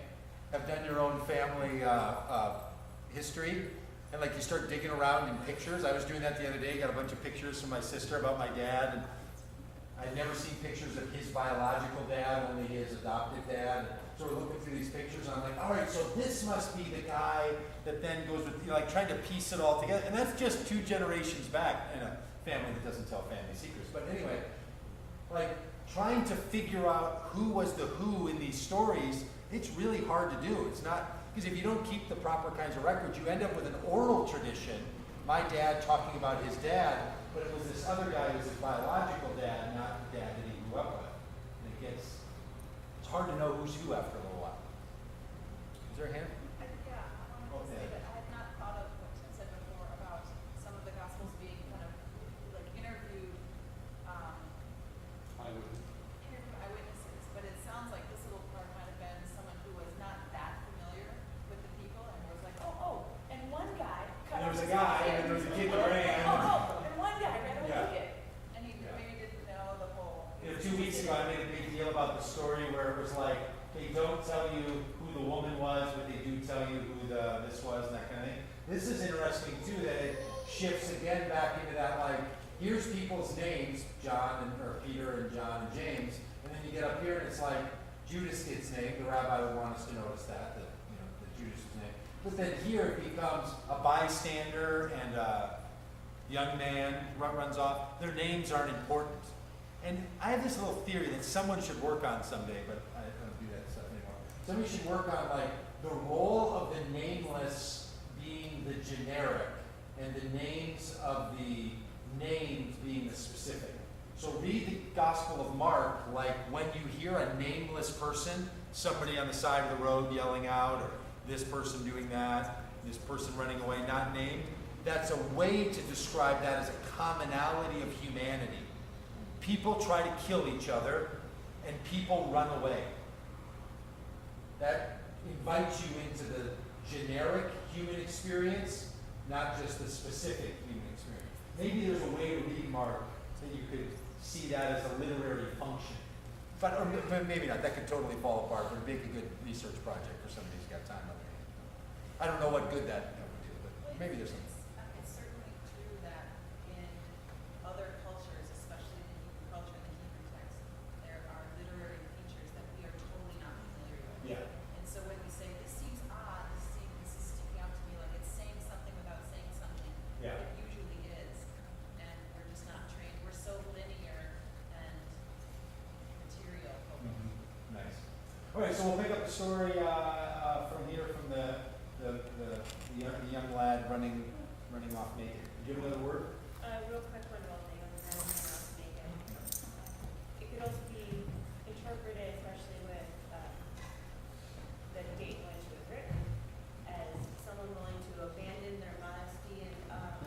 history. and like you start digging around in pictures. I was doing that the other day, got a bunch of pictures from my sister about my dad, and I'd never seen pictures of his biological dad, only his adoptive dad. So we're looking through these pictures, and I'm like, all right, so this must be the guy that then goes with, like trying to piece it all together. And that's just 2 generations back in a family that doesn't tell family secrets. But anyway, like trying to figure out who was the who in these stories, it's really hard to do. It's not, because if you don't keep the proper kinds of records, you end up with an oral tradition. My dad talking about his dad, but it was this other guy who was his biological dad, not the dad that he grew up with. And it's hard to know who's who after a little while. Is there a hand? Yeah, I wanted to say that I had not thought of what Tim said before about some of the Gospels being kind of like interviewed eyewitnesses, but it sounds like this little part might have been someone who was not that familiar with the people and was like, and one guy cut And there was off a his guy, head. and there was a kid that ran. And one guy ran away Yeah. with it, and he Yeah. maybe didn't know the whole. 2 weeks ago, I made a big deal about the story where it was like, they don't tell you who the woman was, but they do tell you who this was and that kind of thing. This is interesting too, that it shifts again back into that, like, here's people's names, John or Peter and John and James, and then you get up here and it's like, Judas gets named. The rabbi would want us to notice that Judas is named. But then here it becomes a bystander and a young man runs off. Their names aren't important. And I have this little theory that someone should work on someday, but I don't do that stuff anymore. Somebody should work on like the role of the nameless being the generic and the names of the named being the specific. So read the Gospel of Mark like when you hear a nameless person, somebody on the side of the road yelling out, or this person doing that, this person running away, not named, that's a way to describe that as a commonality of humanity. People try to kill each other, and people run away. That invites you into the generic human experience, not just the specific human experience. Maybe there's a way to read Mark that you could see that as a literary function. But or maybe not. That could totally fall apart, but it'd make a good research project for somebody who's got time on their hands. I don't know what good that would do, but maybe there's something. It's certainly true that in other cultures, especially in the Hebrew culture and the Hebrew text, there are literary features that we are totally not familiar with. Yeah. And so when we say, this seems odd, this is sticking out to me like it's saying something without saying something, Yeah. it usually is. And we're just not trained. We're so linear and material focused. Nice. All right, so we'll pick up the story from here, from the young lad running off naked. Did you have another word? Real quick one about thing on the running around naked. It could also be interpreted, especially with the date in which it was written, as someone willing to abandon their modesty and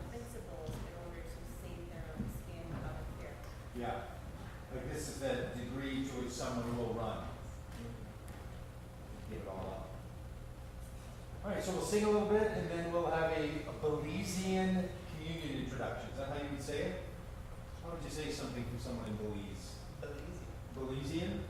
principles in order to save their own skin out of fear. Yeah. Like this is the degree to which someone will run. Give it all up. All right, so we'll sing a little bit, and then we'll have a Belizean communion introduction. Is that how you would say it? How would you say something from someone in Belize? Belizean?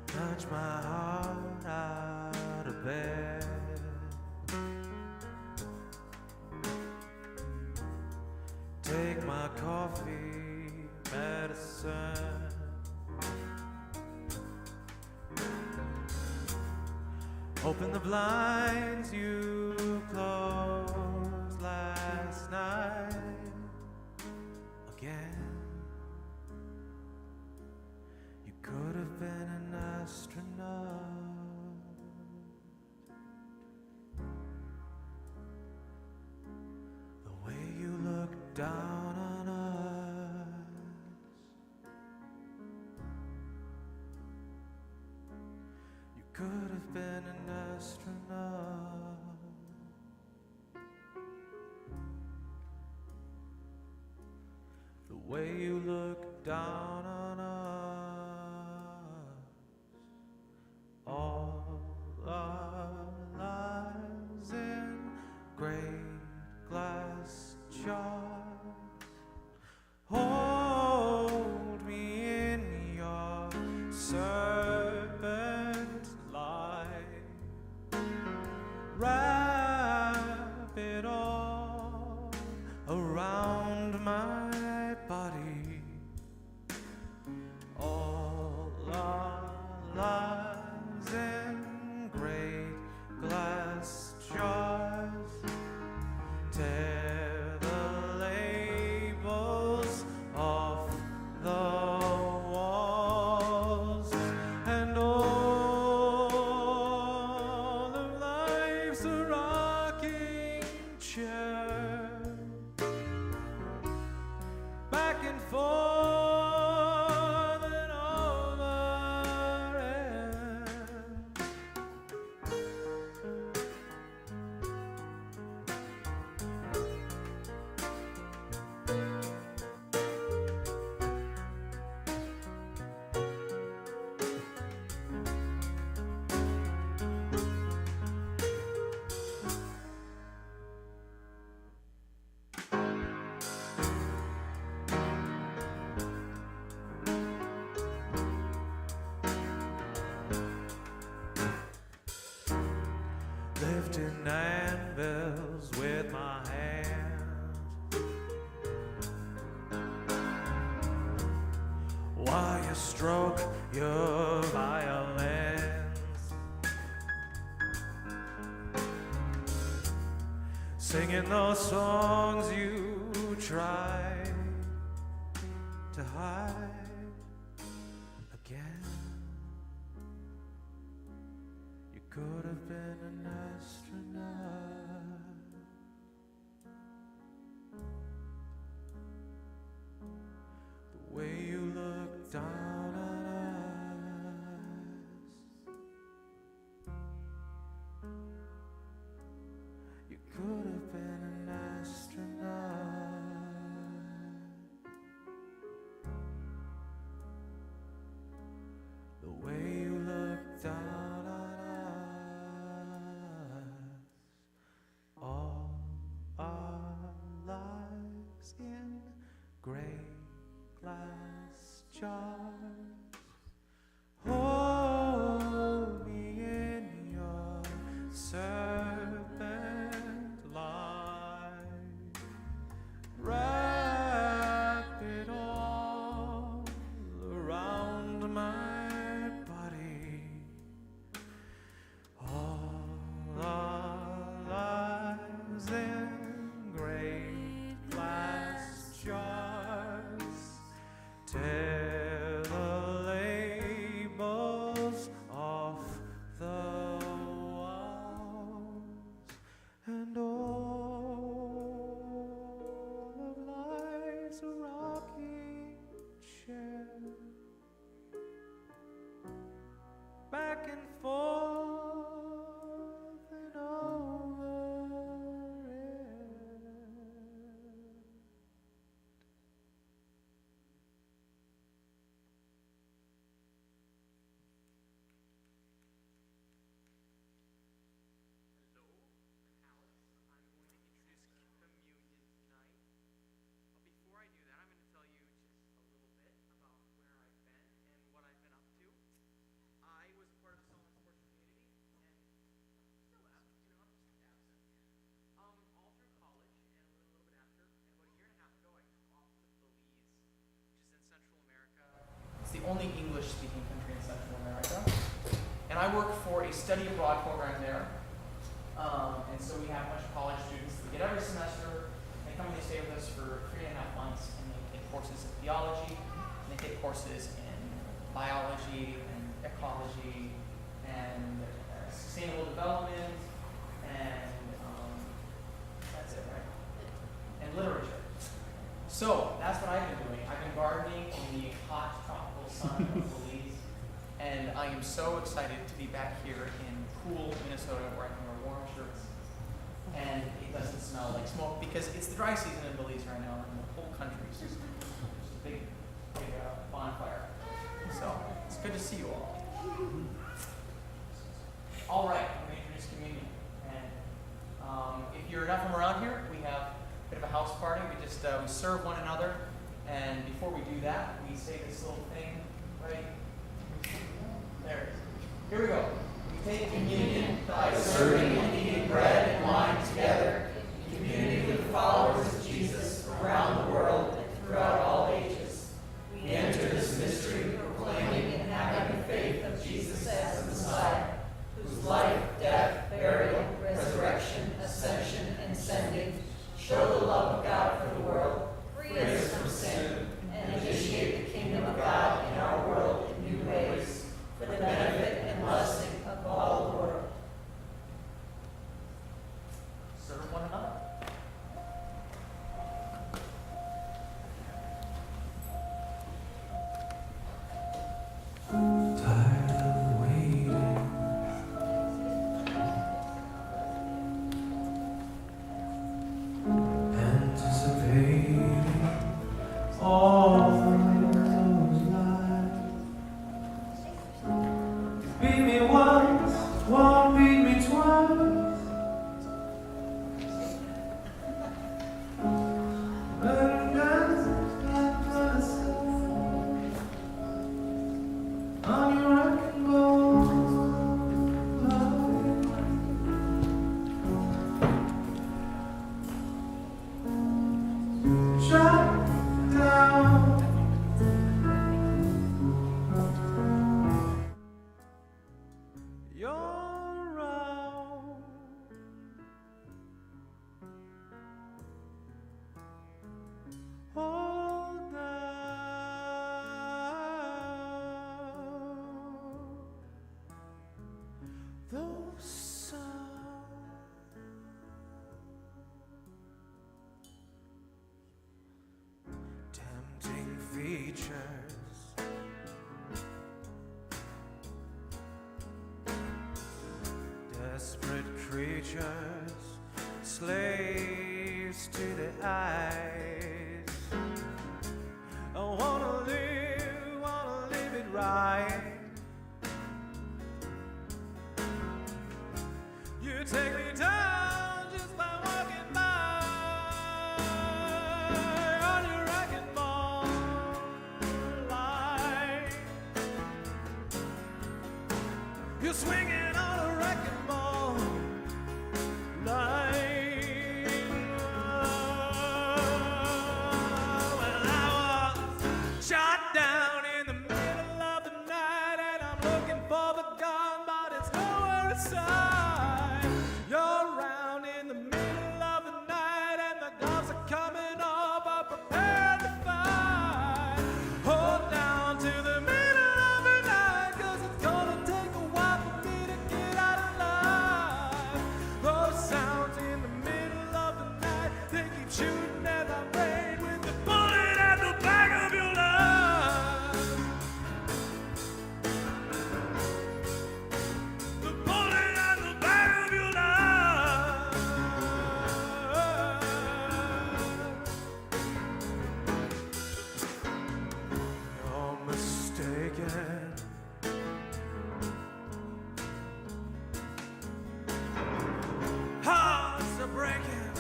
Punch my heart out of bed. Take my coffee medicine. Open the blinds you closed last night again. down on us. You could have been an astronaut. The way you look down on us, all our lives in great glass jars. Hold me in your serpent light. Wrap it all around my body. All our lives in great glass jars. Tear the labels off the walls, and all of life's a rocking chair, back and forth and over end. Lifting anvils with my hands, while you stroke your violins, singing those songs you tried to hide again. You could have been an astronaut. The way you look down on us, you could have been an astronaut. The way you look down on us, all our lives in great glass jars. Hold me in your serpent light. Wrap it all around my body. All our lives in great glass jars. Tear the labels off the walls, and all of life's a rocking chair, back and forth and over end. Hello, I'm Alex. I'm going to introduce communion tonight. But before I do that, I'm going to tell you just a little bit about where I've been and what I've been up to. I was part of the Solomon Sports community and still am, I'm just absent. All through college and a little bit after. And about a year and a half ago, I took off to Belize, which is in Central America. It's the only English-speaking country in Central America. And I work for a study abroad program there. And so we have a bunch of college students that we get every semester. They come and they stay with us for 3.5 months, and they take courses in theology, and they take courses in biology and ecology and sustainable development, and that's it, right? And literature. So that's what I've been doing. I've been gardening in the hot tropical sun of Belize, and I am so excited to be back here in cool Minnesota where I can wear warm shirts and it doesn't smell like smoke because it's the dry season in Belize right now, and the whole country is just a big bonfire. So it's good to see you all. All right, I'm going to introduce communion, and if you're not from around here, we have a bit of a house party. We just we serve one another, and before we do that, we say this little thing right there. It is. Here we go. We take communion by serving and eating bread and wine together in community with followers of Jesus around the world and throughout all ages. We enter this mystery proclaiming and having the faith of Jesus as the Messiah, whose life, death, burial, resurrection, ascension, and sending show the love of God for the world, free us from sin, and initiate the kingdom of God in our world in new ways, for the benefit and blessing of all the world. Serve one another. Tired of waiting, anticipating all those lies. Beat me once, won't beat me twice. But that's not myself on your wrecking ball. Shut down. You're around. Hold down those sounds. Tempting features, desperate creatures, slaves to the eyes. I wanna live it right. You take me down just by walking by on your wrecking ball line. You're swinging on a wrecking ball line. Well, I was shot down in the middle of the night, and I'm looking for the gun, but it's nowhere inside. You're around in the middle of the night, and the gloves are coming off. I'm prepared to fight. Hold down to the middle of the night, 'cause it's gonna take a while for me to get out alive. Those sounds in the middle of the night, they keep shooting at my brain with the bullet at the back of your life. The bullet at the back of your life. You're mistaken. Hearts are breaking,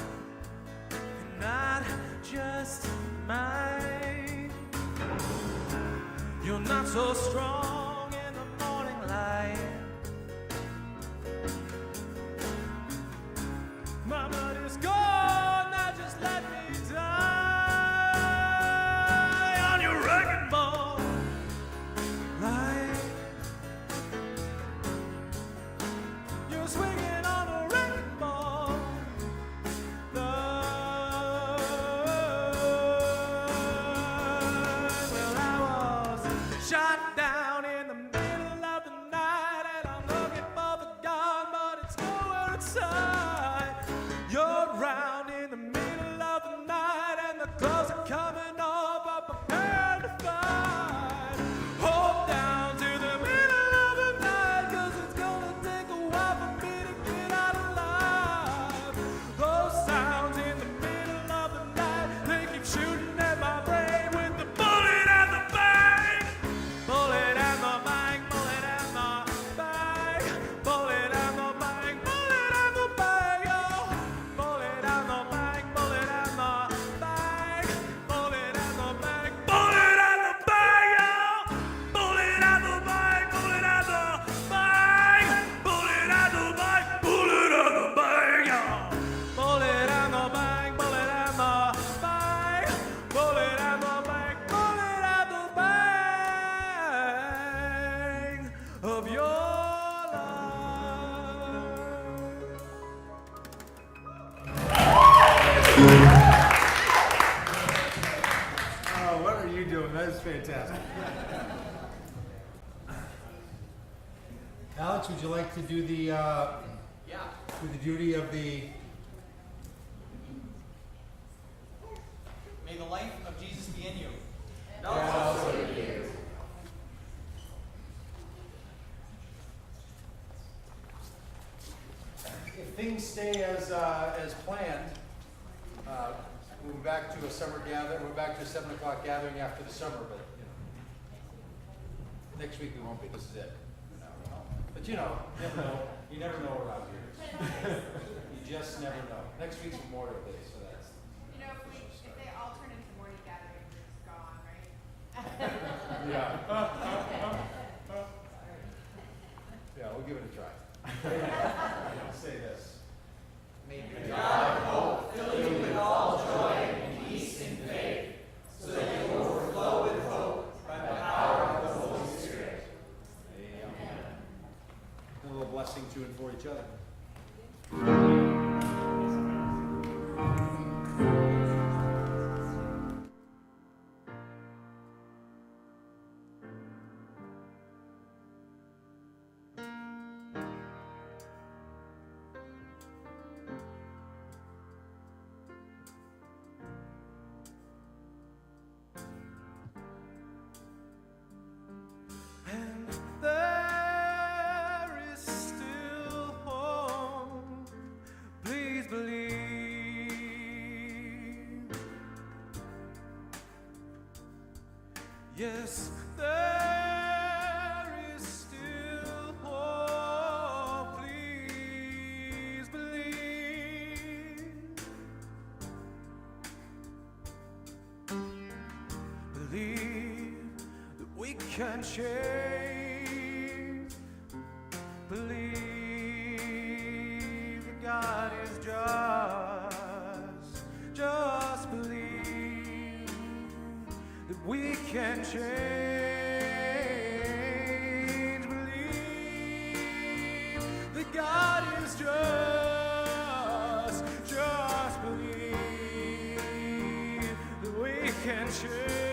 and not just mine. You're not so strong in the morning light. My blood is gone, now just let me die on your wrecking ball line. You're swinging on a wrecking ball line. Well, I was shot down in Oh, what are you doing? That is fantastic. Alex, would you like to do the do the duty of the? May the life of Jesus be in you. If things stay as planned, we'll be back to a summer gathering. We're back to a 7 o'clock gathering after the summer, but next week we won't be. This is it. But you never know around here. You just never know. Next week's Memorial Day, so that's. You know, if they all turn into morning gathering, we're just gone, right? Yeah. Yeah, we'll give it a try. Say this. May the God of hope fill you with all joy and peace in faith, so that you overflow with hope by the power of the Holy Spirit. Amen. A little blessing to and for each other. And there is still hope. Please believe. Yes, there is still hope. Please believe. Believe that we can change. Believe that God is just believe that we can change. Believe that God is just believe that we can change.